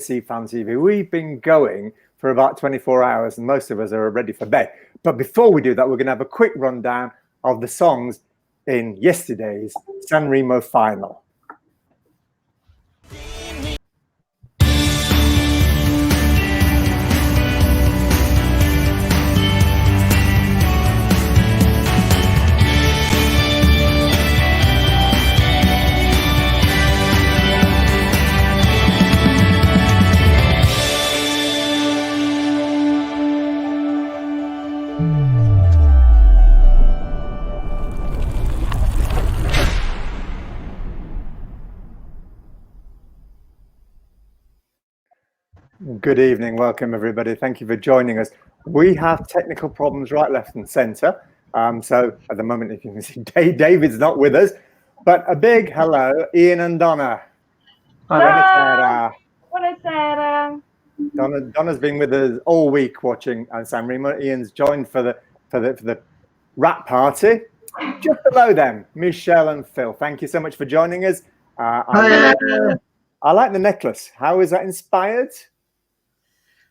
ESC Fan TV. We've been going for about 24 hours and most of us are ready for bed. But before we do that, we're going to have a quick rundown of the songs in yesterday's San Remo final. Good evening, welcome everybody. Thank you for joining us. We have technical problems right, left and center. So at the moment, if you can see, David's not with us, but a big hello, Ian and Donna. Buonasera. Buonasera. Donna's been with us all week watching San Remo. Ian's joined for the rap party. Just below them, Michelle and Phil. Thank you so much for joining us. I like the necklace. How is that inspired?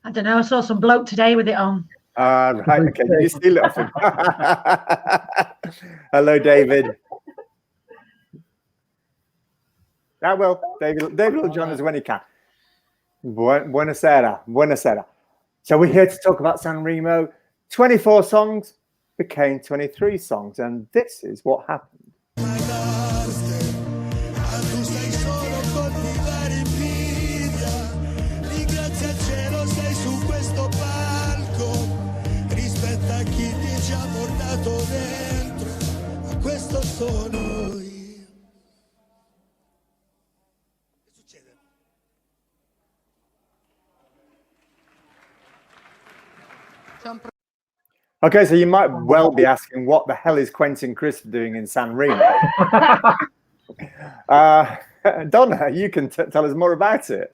I don't know. I saw some bloke today with it on. Right. Okay. Did you steal it off him? Hello, David. David will join us when he can. Buonasera. Buonasera. So we're here to talk about San Remo. 24 songs became 23 songs, and this is what happened. Okay, so you might well be asking, what the hell is Quentin Crisp doing in San Remo? Donna, you can tell us more about it.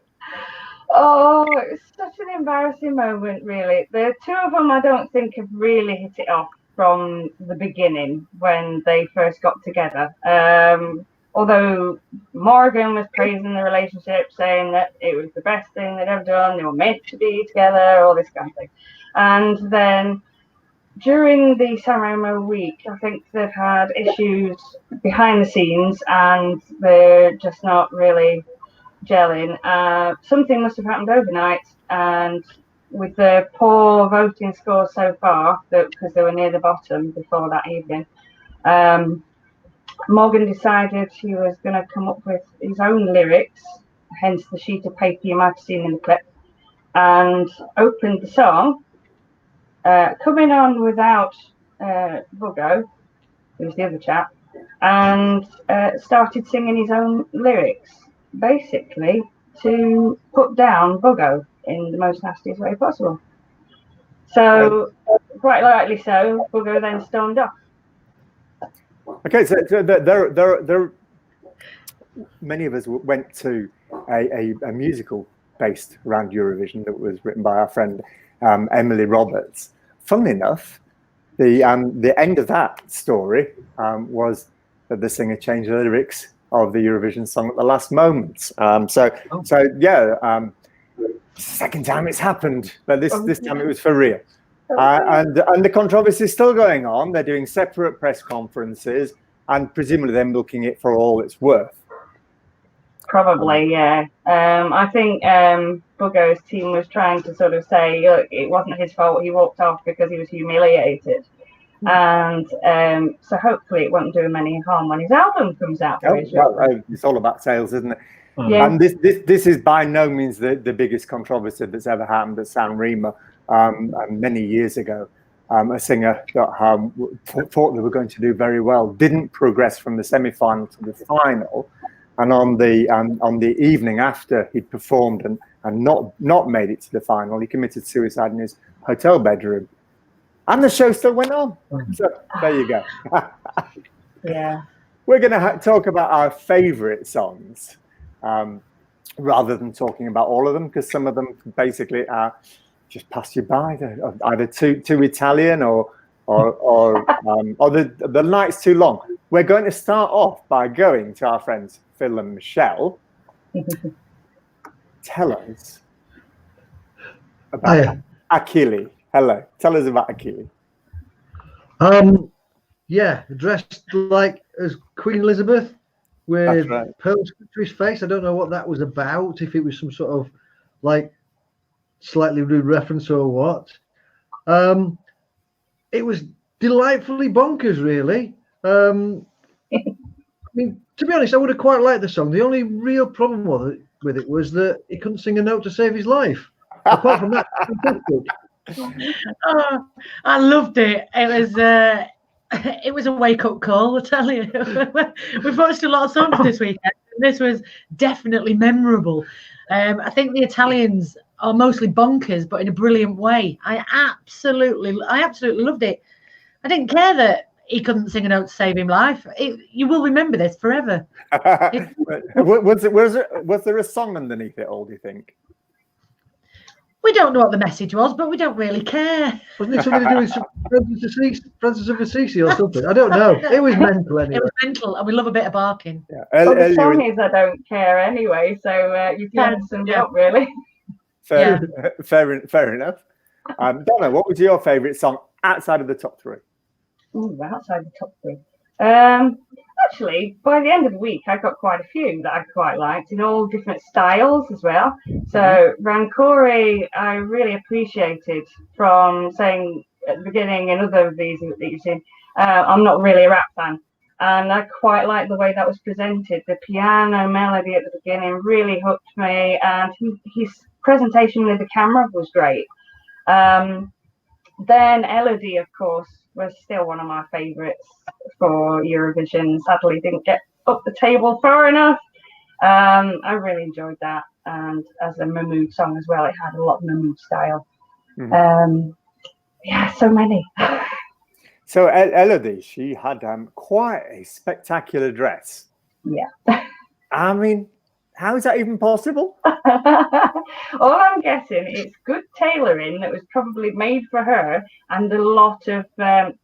Oh, it's such an embarrassing moment, really. The two of them, I don't think, have really hit it off from the beginning when they first got together. Although Morgan was praising the relationship, saying that it was the best thing they'd ever done, they were meant to be together, all this kind of thing. And then during the San Remo week, I think they've had issues behind the scenes and they're just not really gelling. Something must have happened overnight, and with the poor voting scores so far, because they were near the bottom before that evening, Morgan decided he was going to come up with his own lyrics, hence the sheet of paper you might have seen in the clip, and opened the song, coming on without Buggo, who was the other chap, and started singing his own lyrics, basically to put down Buggo in the most nastiest way possible. So, quite likely so, Buggo then stormed off. Okay, so there many of us went to a musical based around Eurovision that was written by our friend Emily Roberts. Funnily enough, the end of that story was that the singer changed the lyrics of the Eurovision song at the last moment. Second time it's happened, but this time it was for real. And the controversy is still going on. They're doing separate press conferences and presumably they're milking it for all it's worth. Probably, yeah. I think Buggo's team was trying to sort of say, look, it wasn't his fault. He walked off because he was humiliated. And so hopefully it won't do him any harm when his album comes out. It's all about sales, isn't it? Yeah. And this is by no means the biggest controversy that's ever happened at San Remo. Many years ago, a singer that thought they were going to do very well didn't progress from the semi-final to the final, and on the evening after he'd performed and not made it to the final, he committed suicide in his hotel bedroom, and the show still went on. So there you go. Yeah, we're going to talk about our favorite songs rather than talking about all of them, because some of them basically just pass you by. They're either too Italian or the night's too long. We're going to start off by going to our friends Phil and Michelle. Tell us about Achille. Hello, tell us about Achille. Yeah, dressed like as Queen Elizabeth with pearls to his face. I don't know what that was about, if it was some sort of like slightly rude reference or what. It was delightfully bonkers, really. I mean, to be honest, I would have quite liked the song. The only real problem with it was that he couldn't sing a note to save his life. Apart from that, fantastic. Oh, I loved it. It was a wake-up call, I tell you. We've watched a lot of songs this weekend. This was definitely memorable. I think the Italians are mostly bonkers, but in a brilliant way. I absolutely loved it. I didn't care that he couldn't sing a note to save him life. You will remember this forever. Was there a song underneath it all, do you think? We don't know what the message was, but we don't really care. Wasn't it something to do with Francis of Assisi or something? I don't know. It was mental anyway. It was mental, and we love a bit of barking. Yeah. Well, the song is I don't care anyway, so you've summed it up, really. Fair enough. Donna, what was your favourite song outside of the top three? Ooh, outside the top three. Actually, by the end of the week, I got quite a few that I quite liked in all different styles as well. So Rancore, I really appreciated from saying at the beginning in other of these that you've seen, I'm not really a rap fan. And I quite like the way that was presented. The piano melody at the beginning really hooked me, and his presentation with the camera was great. Then Elodie, of course, was still one of my favourites for Eurovision. Sadly, didn't get up the table far enough. I really enjoyed that, and as a Mahmood song as well, it had a lot of Mahmood style. Yeah, so many. So Elodie, she had quite a spectacular dress. Yeah. I mean, how is that even possible? All I'm guessing, it's good tailoring that was probably made for her, and a lot of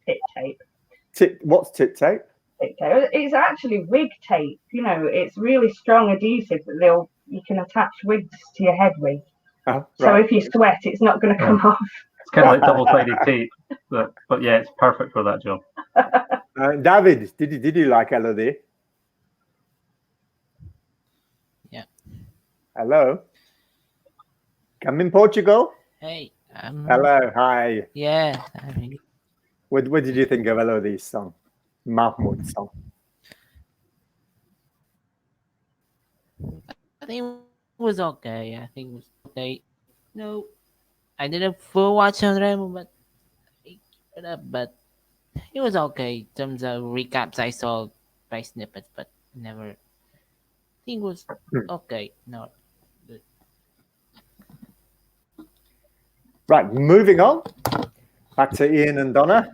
tit tape. What's tit tape? Tit tape. It's actually wig tape. You know, it's really strong adhesive that you can attach wigs to your head with. Oh, right. So if you sweat, it's not going to come off. It's kind of like double-sided tape, but yeah, it's perfect for that job. David, did you like Elodie? Yeah. Hello. Come in Portugal. Hey. Hello. Hi. Yeah. What did you think of Elodie's song, Mahmoud's song? I think it was okay. I think it was okay. No, I didn't full watch San Remo, but it was okay. In terms of recaps, I saw by snippets, but never. I think it was okay. Not good. Right, moving on. Back to Ian and Donna.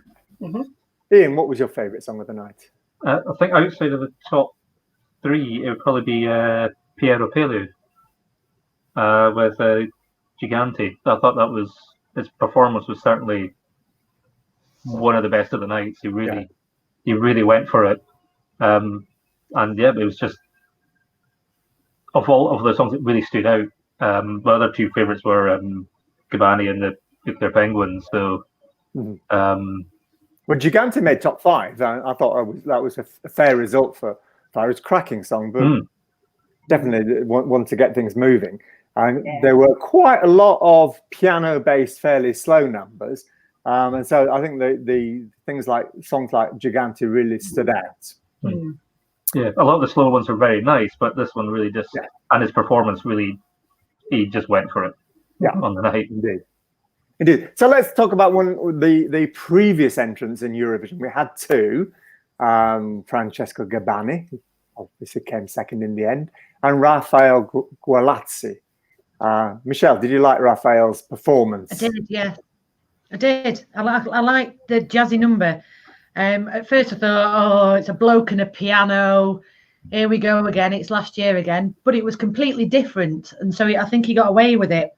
Ian, what was your favourite song of the night? I think outside of the top three, it would probably be Piero Pelù with Gigante. I thought his performance was certainly one of the best of the night. He really went for it. And yeah, it was just of all of the songs that really stood out. The other two favourites were Gabani and the Nuclear Penguins. So, well, Gigante made top 5. I thought that was a fair result for his cracking song, but definitely one to get things moving. And there were quite a lot of piano-based, fairly slow numbers, and so I think the songs like Gigante really stood out. Yeah, a lot of the slow ones were very nice, but this one really just and his performance really, he just went for it. Yeah, on the night. Indeed. So let's talk about the previous entrants in Eurovision. We had two, Francesco Gabani, who obviously came second in the end, and Rafael Gualazzi. Michelle, did you like Rafael's performance? I did, yeah. I did. I liked the jazzy number. At first I thought, oh, it's a bloke and a piano. Here we go again. It's last year again. But it was completely different. And so I think he got away with it.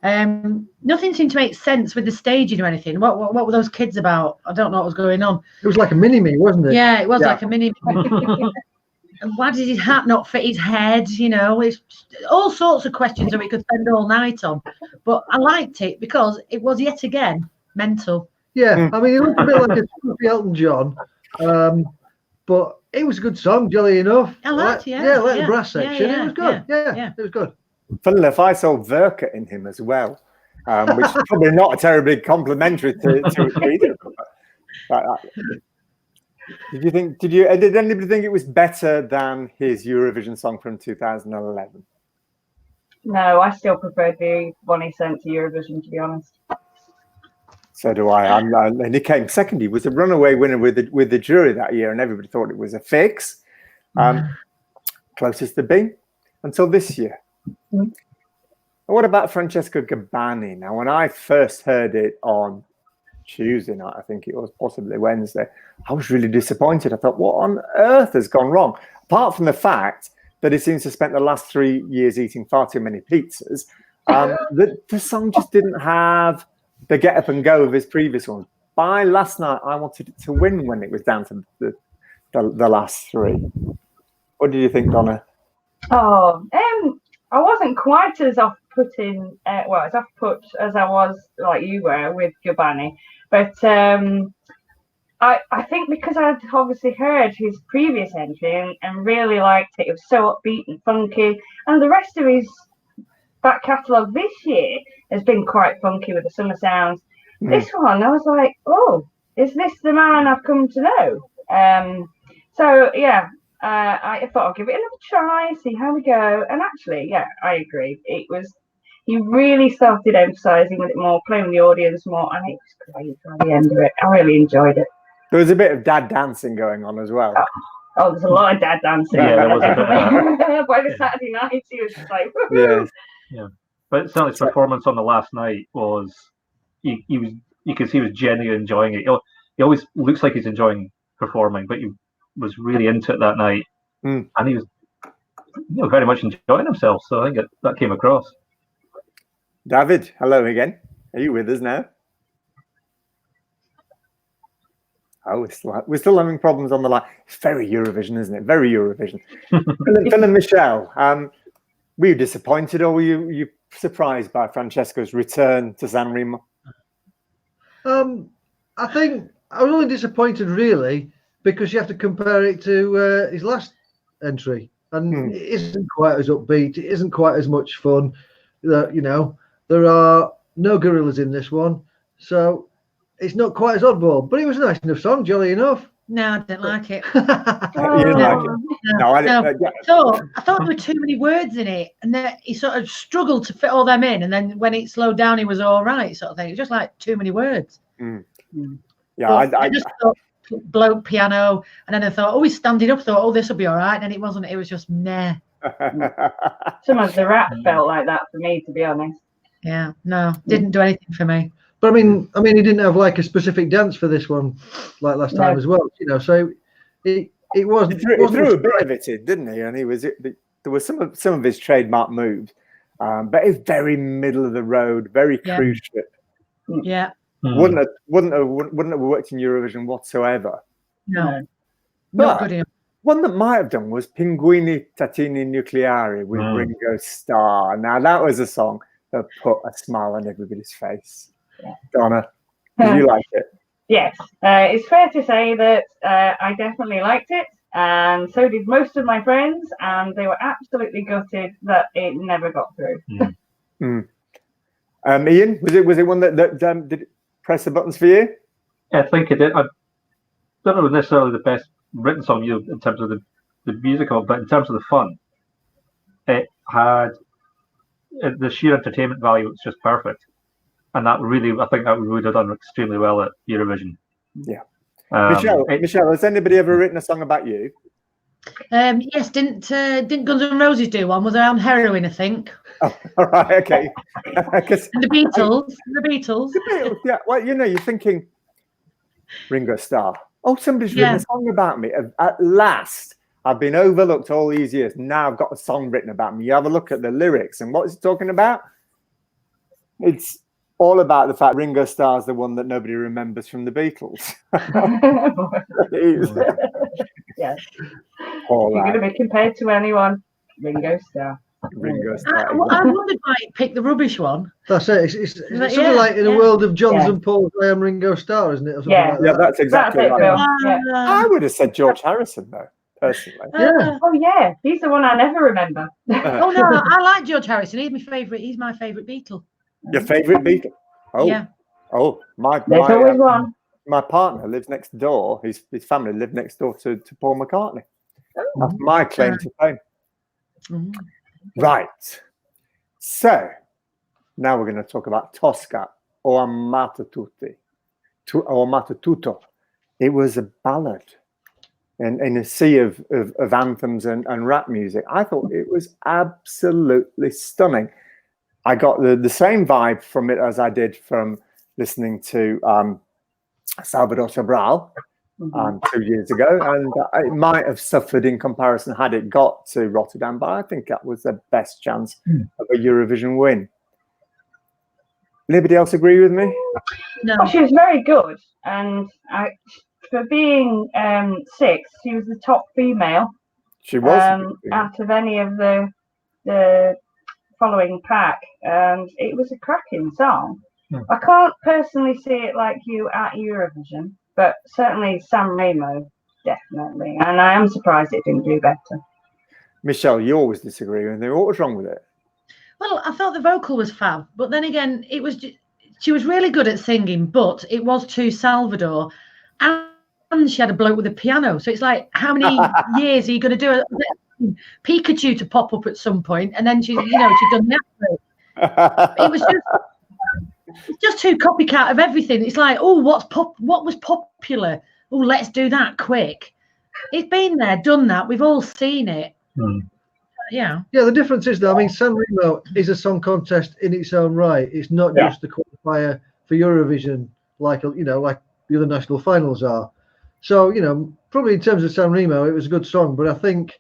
Nothing seemed to make sense with the staging or anything. What were those kids about? I don't know what was going on. It was like a mini-me, wasn't it? Yeah, it was like a mini-me. why did his hat not fit his head? You know, it's all sorts of questions that we could spend all night on. But I liked it because it was yet again mental. Yeah, I mean, it looked a bit like a Scruffy Elton John, but it was a good song, jolly enough. I liked it, the brass section. It was good. Yeah, it was good. Funnily enough, I saw Verka in him as well, which is probably not a terribly complimentary to either. Did anybody think it was better than his Eurovision song from 2011? No, I still preferred the one he sent to Eurovision, to be honest. So do I. And he came second. He was a runaway winner with the jury that year, and everybody thought it was a fix. Closest to being until this year. Mm-hmm. What about Francesco Gabbani? Now, when I first heard it on Tuesday night, I think it was possibly Wednesday, I was really disappointed. I thought, what on earth has gone wrong? Apart from the fact that he seems to have spent the last 3 years eating far too many pizzas, the song just didn't have the get up and go of his previous ones. By last night, I wanted it to win when it was down to the last three. What did you think, Donna? Oh, I wasn't quite as off-putting, as off-put as I was like you were with Gabbani, but I think because I'd obviously heard his previous entry and really liked it. It was so upbeat and funky, and the rest of his back catalogue this year has been quite funky with the summer sounds. This one, I was like, oh, is this the man I've come to know? So yeah, I thought I'll give it another try, see how we go. And actually, yeah, I agree. He really started emphasising with it more, playing with the audience more, and it was great by the end of it. I really enjoyed it. There was a bit of dad dancing going on as well. Oh, there's a lot of dad dancing. Yeah, there was a bit of that. By the Saturday night, he was just like, woohoo! Yeah. But certainly his performance on the last night was, you could see he was genuinely enjoying it. He always looks like he's enjoying performing, but he was really into it that night. And he was very much enjoying himself. So I think that came across. David, hello again. Are you with us now? Oh, we're still having problems on the line. It's very Eurovision, isn't it? Very Eurovision. Phil and Michelle, were you disappointed or were you surprised by Francesco's return to San Remo? I think I was only disappointed really because you have to compare it to his last entry, and it isn't quite as upbeat. It isn't quite as much fun. There are no gorillas in this one, so it's not quite as oddball. But it was a nice enough song, jolly enough. No, I didn't like it. You didn't like it? No, I didn't. I thought there were too many words in it, and that he sort of struggled to fit all them in. And then when it slowed down, he was all right, sort of thing. It was just like too many words. Yeah, I just thought bloke piano, and then I thought, oh, he's standing up. Thought, oh, this will be all right. And it wasn't. It was just nah. Some of the rap felt like that for me, to be honest. Yeah, no, didn't do anything for me. But I mean, he didn't have like a specific dance for this one, like last time as well. So it wasn't. He threw a bit of it in, didn't he? And there was some of his trademark moves, but it's very middle of the road, very cruise ship. Yeah. Wouldn't have worked in Eurovision whatsoever. No, not good enough. One that might have done was Pinguini Tatini Nucleari with Ringo Starr. Now that was a song that put a smile on everybody's face. Donna, did you like it? Yes, it's fair to say that I definitely liked it, and so did most of my friends, and they were absolutely gutted that it never got through. Ian, was it one that did it press the buttons for you? I think it did. I don't know necessarily the best written song in terms of the musical, but in terms of the fun, it had the sheer entertainment value. Was just perfect. And I think that would have done extremely well at Eurovision. Yeah. Michelle, has anybody ever written a song about you? Yes, didn't Guns N' Roses do one? Was around heroin, I think. Oh, all right, okay. And the Beatles. Yeah, well, you're thinking Ringo Starr. Oh, somebody's written a song about me. At last, I've been overlooked all these years. Now I've got a song written about me. You have a look at the lyrics, and what is it talking about? It's all about the fact Ringo Starr's the one that nobody remembers from the Beatles. Yes. Poor You're going to lad. be compared to anyone. Ringo Starr. Ringo Starr. I wondered why he picked the rubbish one. That's it. It's Like, something like in a yeah. world of Johns Yeah. and Paul's, I am Ringo Starr, isn't it? Or something Yeah. like Yeah, that. that's exactly That's it, right. Bill. Yeah. I would have said George Harrison, though, personally. Yeah. Oh yeah, he's the one I never remember. Oh no, I like George Harrison. He's my favourite. He's my favourite Beatle. Your favourite Beatle? Oh, Yeah. oh, There's always one. my partner lives next door. His family lived next door to Paul McCartney. That's my claim to fame. Mm. Right. So now we're going to talk about Tosca, O Amato Tutti, O Amato Tutto. It was a ballad in a sea of anthems and rap music. I thought it was absolutely stunning. I got the same vibe from it as I did from listening to Salvador Sobral 2 years ago, and it might have suffered in comparison had it got to Rotterdam, but I think that was the best chance of a Eurovision win. Anybody else agree with me? No. She was very good, and for being sixth, she was the top female She was. out of any of the following pack, and it was a cracking song. I can't personally see it like you at Eurovision, but certainly San Remo, definitely. And I am surprised it didn't do better. Michelle, you always disagree with me. What was wrong with it? Well, I thought the vocal was fab, but then again, it was she was really good at singing, but it was too Salvador, and she had a bloke with a piano. So it's like, how many years are you going to do a Pikachu to pop up at some point, and then she'd done that. It was just too copycat of everything. It's like, oh, what was popular? Oh, let's do that quick. It's been there, done that. We've all seen it. Yeah. Yeah, the difference is, though, I mean, San Remo is a song contest in its own right. It's not just the qualifier for Eurovision like the other national finals are. So, probably in terms of San Remo, it was a good song, but I think,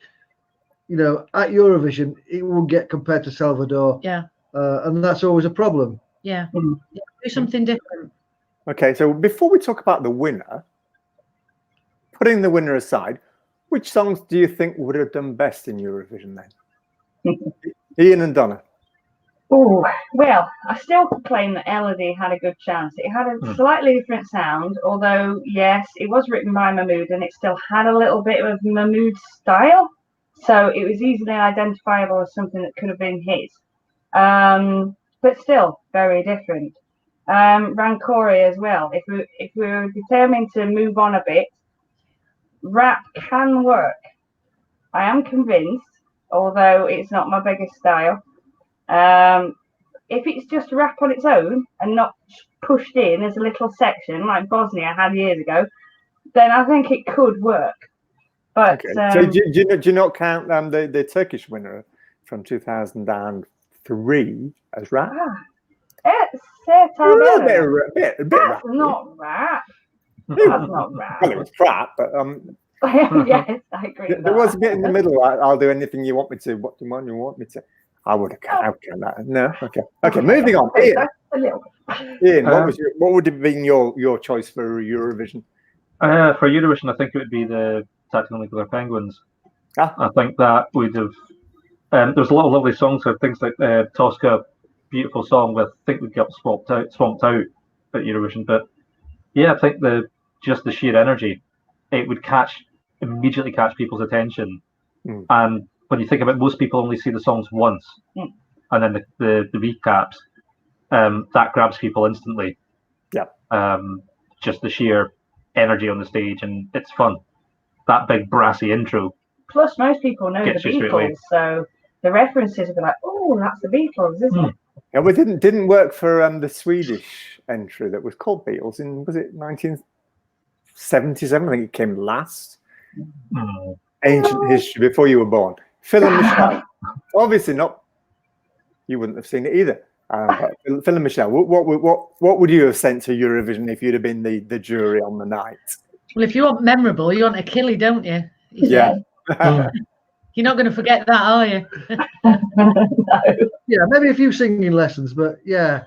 at Eurovision, it won't get compared to Salvador. Yeah. And that's always a problem. Yeah. Do something different. Okay, so before we talk about the winner, putting the winner aside, which songs do you think would have done best in Eurovision then? Ian and Donna. Oh, well, I still claim that Elodie had a good chance. It had a slightly different sound, although, yes, it was written by Mahmood and it still had a little bit of Mahmood's style. So it was easily identifiable as something that could have been his. But still, very different. Rancore as well. If we were determined to move on a bit, rap can work. I am convinced, although it's not my biggest style. If it's just rap on its own and not pushed in as a little section like Bosnia had years ago, then I think it could work. But so do you not count the Turkish winner from 2003 as rap? A bit That's not rap. That's not rap. Well, it was crap, but yes, I agree. There was a bit in the middle. I'll do anything you want me to. What do you want me to? I would have count that. No, okay. Moving on. Ian, what would have been your choice for Eurovision? For Eurovision, I think it would be the Tactical Nuclear Penguins. I think that would have. There's a lot of lovely songs. So things like Tosca, beautiful song. With I think we got swamped out at Eurovision, but yeah, I think the sheer energy, it would immediately catch people's attention. And when you think about it, most people only see the songs once, and then the recaps, that grabs people instantly. Yeah. Just the sheer energy on the stage, and it's fun. That big brassy intro. Plus, most people know the Beatles, so the references will be like, "Oh, that's the Beatles, isn't it?" Yeah, well, it didn't work for the Swedish entry that was called Beatles was it 1977? I think it came last. Ancient history before you were born. Phil and Michelle. Obviously not. You wouldn't have seen it either. But Phil and Michelle, what would you have sent to Eurovision if you'd have been the jury on the night? Well, if you want memorable, you want Achille, don't you? Yeah. You're not going to forget that, are you? No. Yeah, maybe a few singing lessons, but yeah.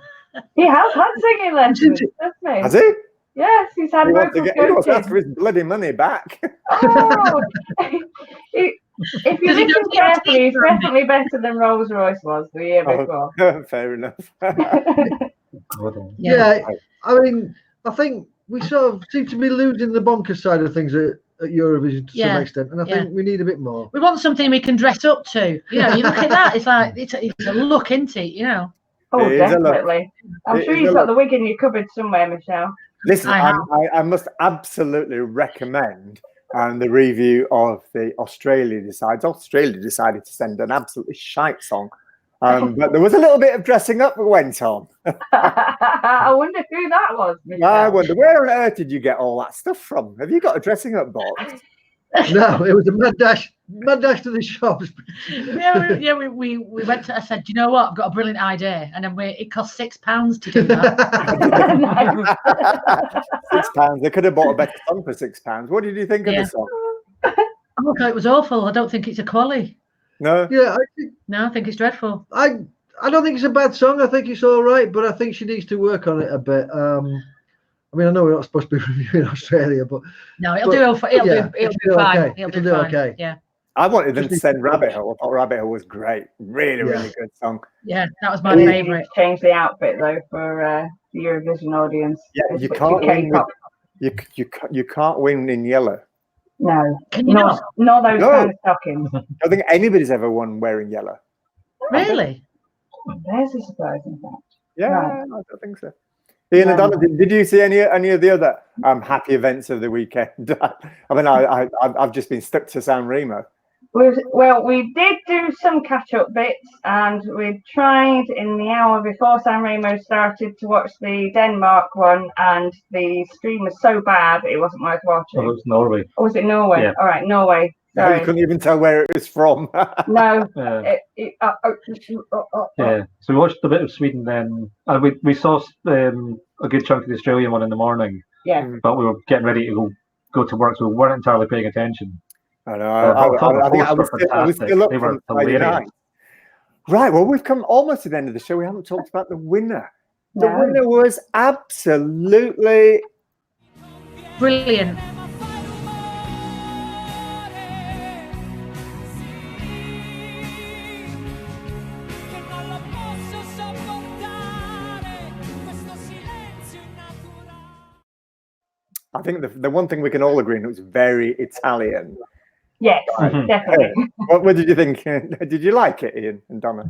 He has had singing lessons, hasn't he? Has he? Yes, he's had He wants vocal he wants to ask coaching. for his bloody money back. Oh, if you Does he listen know the carefully, he's answer? definitely better than Rolls Royce was the year before. Fair enough. Yeah, I mean, I think we sort of seem to be losing the bonkers side of things at Eurovision to some extent, and I think we need a bit more. We want something we can dress up to. You know, you look at that, it's like it's a look, isn't it? You know. Oh, It is a look. definitely. I'm It sure is you've a got look. the wig in your cupboard somewhere, Michelle. Listen, I I must absolutely recommend the review of the Australia Decides. Australia decided to send an absolutely shite song, but there was a little bit of dressing up that went on. I wonder who that was, Michelle. I wonder, where on earth did you get all that stuff from? Have you got a dressing up box? No, it was a mad dash to the shops. We went to. I said, do you know what? I've got a brilliant idea, and then it cost £6 to do that. £6. They could have bought a better song for £6. What did you think of the song? Oh, God, it was awful. I don't think it's a quality. No. Yeah, I think it's dreadful. I don't think it's a bad song. I think it's all right, but I think she needs to work on it a bit. I mean, I know we're not supposed to be reviewing Australia, but no, it'll do fine. Okay. It'll do fine. Okay. Yeah. I wanted them to send Rabbit Hole. I thought Rabbit Hole was great. Really good song. Yeah, that was my favourite. Change the outfit though for the Eurovision audience. Yeah, you can't win. You can't win in yellow. No, can you not? Not those kind of stockings. I don't think anybody's ever won wearing yellow. Really? There's a surprise in fact. Yeah, Right. I don't think so. Ian and Donna, did you see any of the other happy events of the weekend? I mean, I've just been stuck to San Remo. Well, we did do some catch-up bits, and we tried in the hour before San Remo started to watch the Denmark one, and the stream was so bad it wasn't worth watching. Oh, it was Norway. Or was it Norway? Yeah. All right, Norway. No, you couldn't even tell where it was from. No. Yeah. So we watched a bit of Sweden then. We saw a good chunk of the Australian one in the morning. Yeah. But we were getting ready to go to work, so we weren't entirely paying attention. I know. I think I was still up from Friday night. Right. Well, we've come almost to the end of the show. We haven't talked about the winner. The winner was absolutely brilliant. I think the one thing we can all agree on, it was very Italian. Yes, definitely. What did you think? Did you like it, Ian and Donna?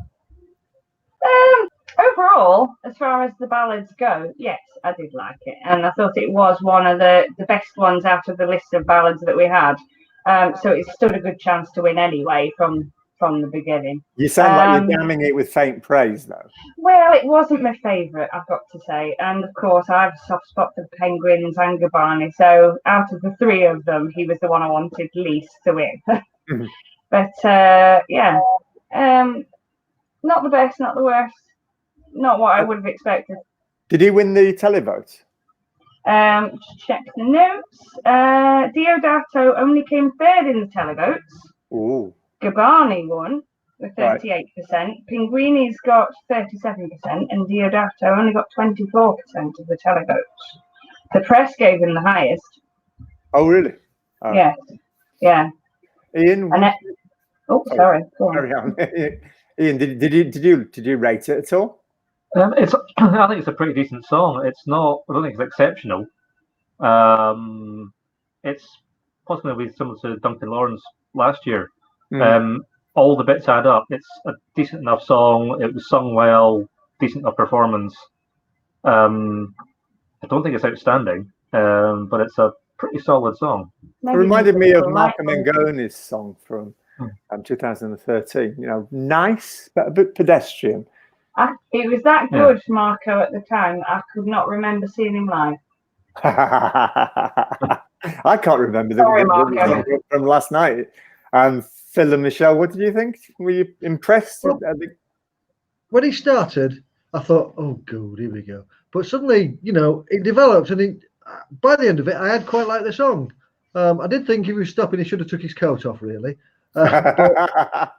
Overall, as far as the ballads go, yes, I did like it. And I thought it was one of the best ones out of the list of ballads that we had. So it stood a good chance to win anyway from the beginning. You sound like you're damning it with faint praise, though. Well, it wasn't my favourite, I've got to say. And of course, I have a soft spot for the Penguins and Gabani. So out of the three of them, he was the one I wanted least to win. But not the best, not the worst. Not what I would have expected. Did he win the televote? Check the notes. Deodato only came third in the televotes. Ooh. Gabani won with 38%. Pinguini's got 37%, and Deodato only got 24% of the televotes. The press gave him the highest. Oh, really? Yeah. Ian. Sorry. Go on. Carry on. Ian, did you rate it at all? I think it's a pretty decent song. It's not. I don't think it's exceptional. It's possibly similar to Duncan Lawrence last year. All the bits add up. It's a decent enough song. It was sung well. Decent enough performance. I don't think it's outstanding, but it's a pretty solid song. It reminded me of Marco Mengoni's song from 2013. You know, nice but a bit pedestrian. It was that good, Marco, at the time. I could not remember seeing him live. I can't remember from last night. Phil and Michelle, what did you think? Were you impressed? Well, when he started, I thought, oh, God, here we go. But suddenly, it developed, and by the end of it, I had quite liked the song. I did think if he was stopping, he should have took his coat off, really. But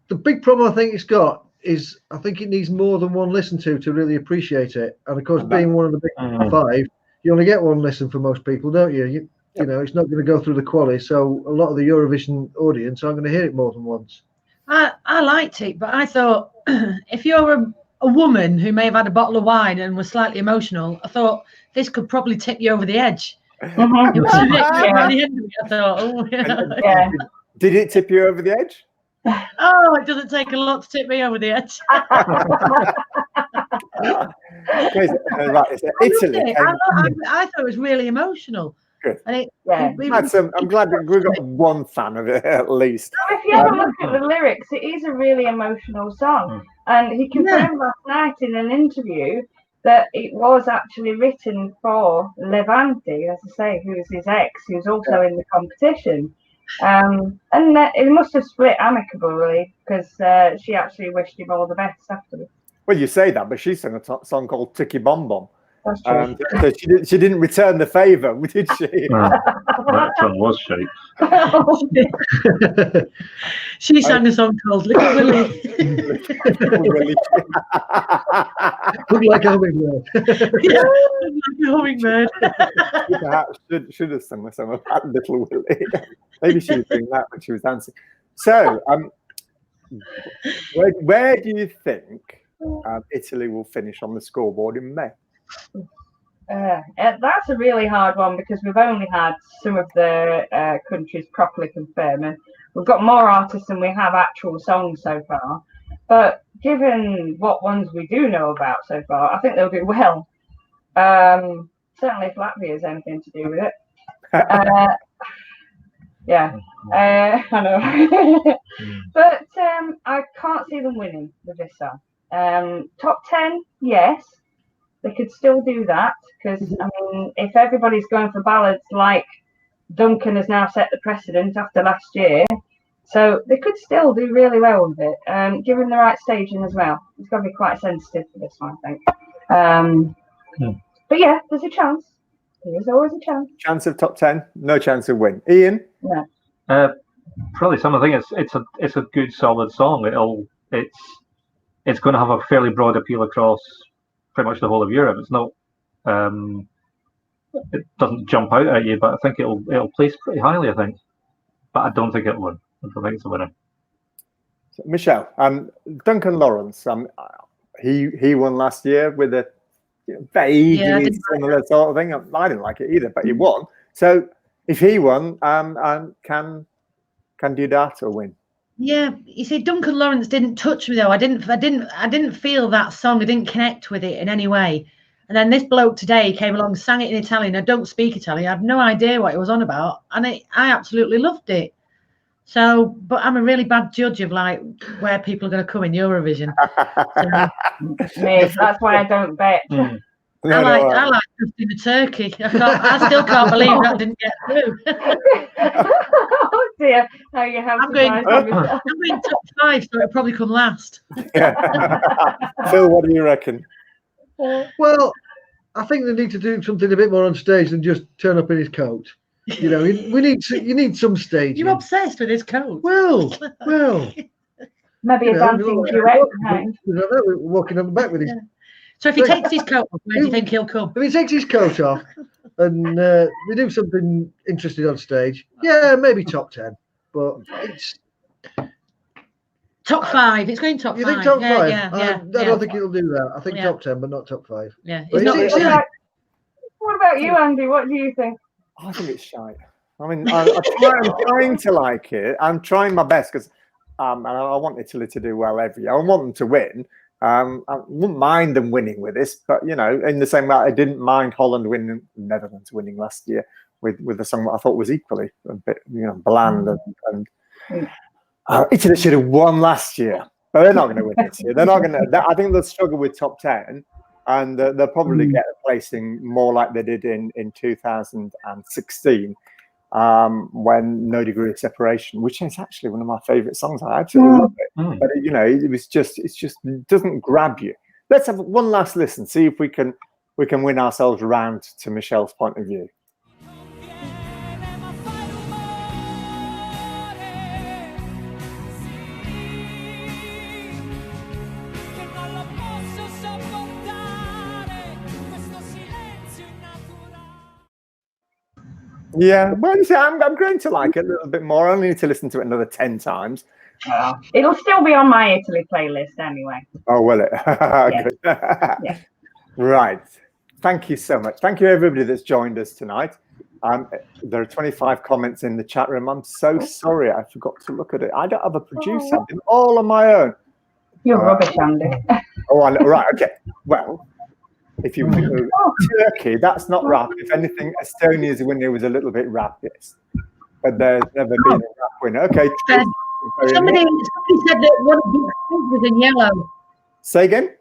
the big problem I think it's got is I think it needs more than one listen to really appreciate it. And of course, being one of the big 5, you only get one listen for most people, don't you? You know, it's not going to go through the quali, so a lot of the Eurovision audience aren't going to hear it more than once. I liked it, but I thought if you're a woman who may have had a bottle of wine and was slightly emotional, I thought this could probably tip you over the edge. It was a bit at the end of it, I thought, oh, Yeah. Did it tip you over the edge? Oh, it doesn't take a lot to tip me over the edge. Right, it's Italy. I thought it was really emotional. Good. And I'm glad that we've got one fan of it at least. So if you have a look at the lyrics, it is a really emotional song. And he confirmed last night in an interview that it was actually written for Levante, as I say, who's his ex, who's also in the competition. And it must have split amicably because she actually wished him all the best afterwards. Well, you say that, but she sang a song called Tiki Bom Bom. That's true. So she didn't return the favour, did she? That song was shite. She sang a song called Little Willie. Look like a hummingbird. Like a hummingbird. Perhaps should have sung a song about Little Willie. Maybe she was doing that when she was dancing. So, where do you think Italy will finish on the scoreboard in May? That's a really hard one because we've only had some of the countries properly confirming. We've got more artists than we have actual songs so far. But given what ones we do know about so far, I think they'll do well. Certainly if Latvia has anything to do with it. I know. But I can't see them winning with this song. Top 10, yes. They could still do that because, I mean, if everybody's going for ballads like Duncan has now set the precedent after last year, so they could still do really well with it, given the right staging as well. It's got to be quite sensitive for this one, I think. But yeah, there's a chance. There is always a chance. Chance of top 10, no chance of win. Ian? Yeah. Probably something. It's a good solid song. It's going to have a fairly broad appeal across pretty much the whole of Europe. It's not, it doesn't jump out at you, but I think it'll place pretty highly, I think. But I don't think it'll win. I don't think it's a winner. So, Michelle, Duncan Lawrence, he won last year with a vaguely similar sort of thing. I didn't like it either, but he won. So if he won, can Diodato win? Yeah, you see, Duncan Lawrence didn't touch me though. I didn't feel that song. I didn't connect with it in any way. And then this bloke today came along, sang it in Italian. I don't speak Italian. I have no idea what it was on about, and I absolutely loved it. So, but I'm a really bad judge of like where people are going to come in Eurovision. Me, that's why I don't bet. I like Justin the Turkey. I still can't believe that didn't get through. Oh dear, how you have. I'm going top 5, so it'll probably come last. Phil, what do you reckon? Well, I think they need to do something a bit more on stage than just turn up in his coat. You know, you need some staging. You're obsessed with his coat. Well. Maybe a dancing duet behind. Walking on the back with his. So if he takes his coat off, where do you think he'll come? If he takes his coat off and they do something interesting on stage, yeah, maybe top 10. But it's top 5. It's going top 5. You think top 5? Yeah. I don't think it'll do that. I think top 10, but not top 5. Yeah. What about you, Andy? What do you think? I think it's shite. I mean, I'm trying to like it. I'm trying my best because I want Italy to do well every year. I want them to win. I wouldn't mind them winning with this, but you know, in the same way, I didn't mind Holland winning, Netherlands winning last year with a song that I thought was equally a bit, bland and Italy should have won last year, but they're not going to win this year. They're not going to. I think they'll struggle with top 10, and they'll probably get a placing more like they did in 2016. When No Degree of Separation, which is actually one of my favorite songs. I absolutely love it. But it just doesn't grab you. Let's have one last listen, see if we can win ourselves round to Michelle's point of view. Yeah, well, you see, I'm going to like it a little bit more. I only need to listen to it another 10 times. It'll still be on my Italy playlist anyway. Oh, will it? Good. Yeah. Right. Thank you so much. Thank you, everybody that's joined us tonight. There are 25 comments in the chat room. I'm so sorry I forgot to look at it. I don't have a producer. I'm all on my own. You're rubbish, Andy. Right. Okay. Well, if you think Turkey, that's not rap. If anything, Estonia's winner was a little bit rapist. But there's never been a rap winner. Okay. Somebody said that one of Book's fizz was in yellow. Say again?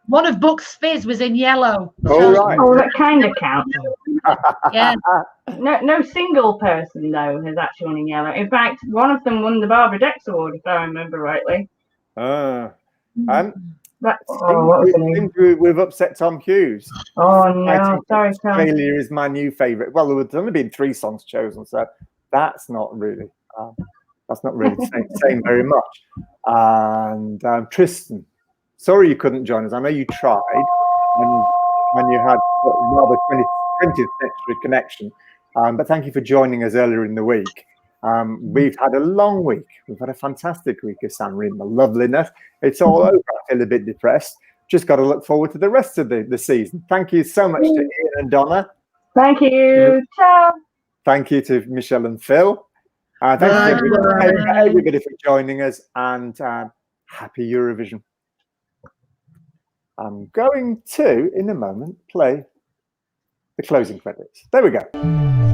One of Book's fizz was in yellow. Oh, right. Oh, that kind of counts. Yeah. No single person, though, has actually won in yellow. In fact, one of them won the Barbara Dex Award, if I remember rightly. We've upset Tom Hughes. Oh, no. Sorry, Tom. Failure is my new favourite. Well, there's only been 3 songs chosen, so that's not really saying very much. And Tristan, sorry you couldn't join us. I know you tried when you had rather 20th century connection. But thank you for joining us earlier in the week. We've had a long week. We've had a fantastic week of San Remo. Loveliness. It's all over. I feel a bit depressed. Just got to look forward to the rest of the season. Thank you so much to Ian and Donna. Thank you. Ciao. Thank you to Michelle and Phil. Thank you everybody for joining us, and happy Eurovision. I'm going to, in a moment, play the closing credits. There we go.